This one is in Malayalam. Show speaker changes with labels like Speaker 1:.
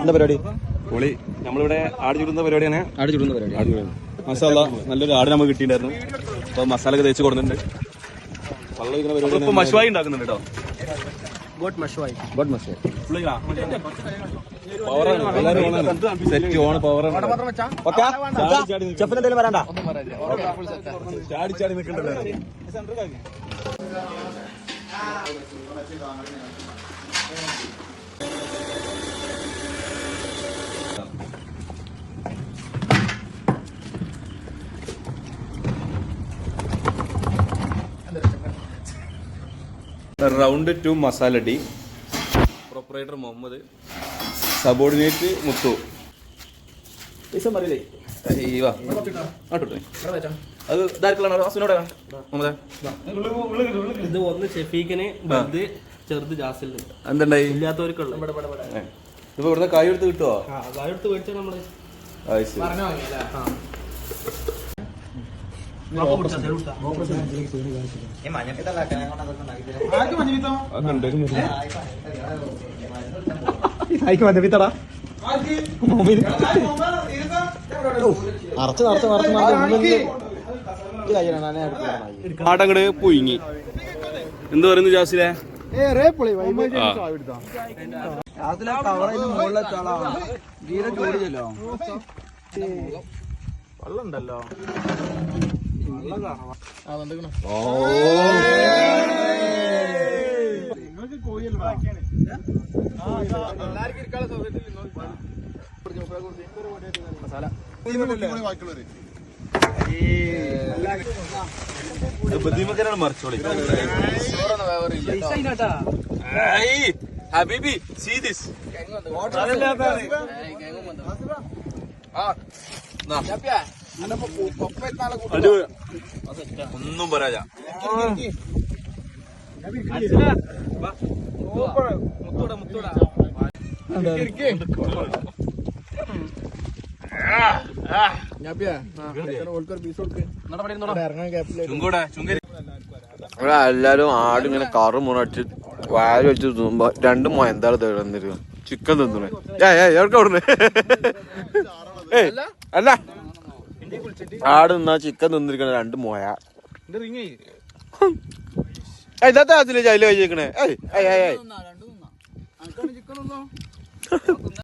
Speaker 1: എന്താ പരിപാടി?
Speaker 2: പൊളി. നമ്മളിവിടെ ആട് ചുടുന്ന പരിപാടിയാണ്.
Speaker 1: ആട് ചുടുന്ന പരിപാടി.
Speaker 2: മസാല നല്ലൊരു ആട് നമുക്ക് കിട്ടിയിട്ടുണ്ടായിരുന്നു. അപ്പൊ മസാല ഒക്കെ തേച്ച് കൊടുക്കുന്നുണ്ട്. മഷുവായി ഉണ്ടാക്കുന്നുണ്ട് കേട്ടോ. സെറ്റ് ഓൺ പവർ
Speaker 1: ചെഫിന് എന്തെങ്കിലും വരണ്ട.
Speaker 2: ചാടി ചാടി നിൽക്കണ്ടല്ലോ. Round 2 masala tea. Proprietor Muhammad, subordinate Muthu. അത്
Speaker 3: ഇത് ഒന്ന് ഷെഫീഖിന് ചെറുത് ജാസിൽ
Speaker 2: എന്തുണ്ടായി
Speaker 3: ഇല്ലാത്തവർക്കുള്ള
Speaker 2: ഇപ്പൊ ഇവിടുന്ന് കായ് എടുത്ത് കിട്ടുവോ?
Speaker 3: കായ് എടുത്ത് മേടിച്ചാൽ നമ്മള്
Speaker 2: ആടങ്ങട് പുഴുങ്ങി. എന്ത് പറയുന്നു ജാസിലെ?
Speaker 1: വെള്ളണ്ടല്ലോ.
Speaker 2: മറിച്ചോളി ഹബീബി, see this. ഒന്നും പറയാ.
Speaker 4: എല്ലാരും ആടിങ്ങനെ കറു മുറച്ച് വാരി വെച്ച് തിന്നുമ്പോ രണ്ട് എന്താ തന്നിരുക ചിക്കൻ തിന്നണേ. എവിടെ അവിടുന്ന് അല്ല ആട് തിന്നാ ചിക്കൻ തിന്നിരിക്കണ രണ്ട് മോയ ഇതാത്ത അതില് ജയില് കഴിച്ചേക്കണേ.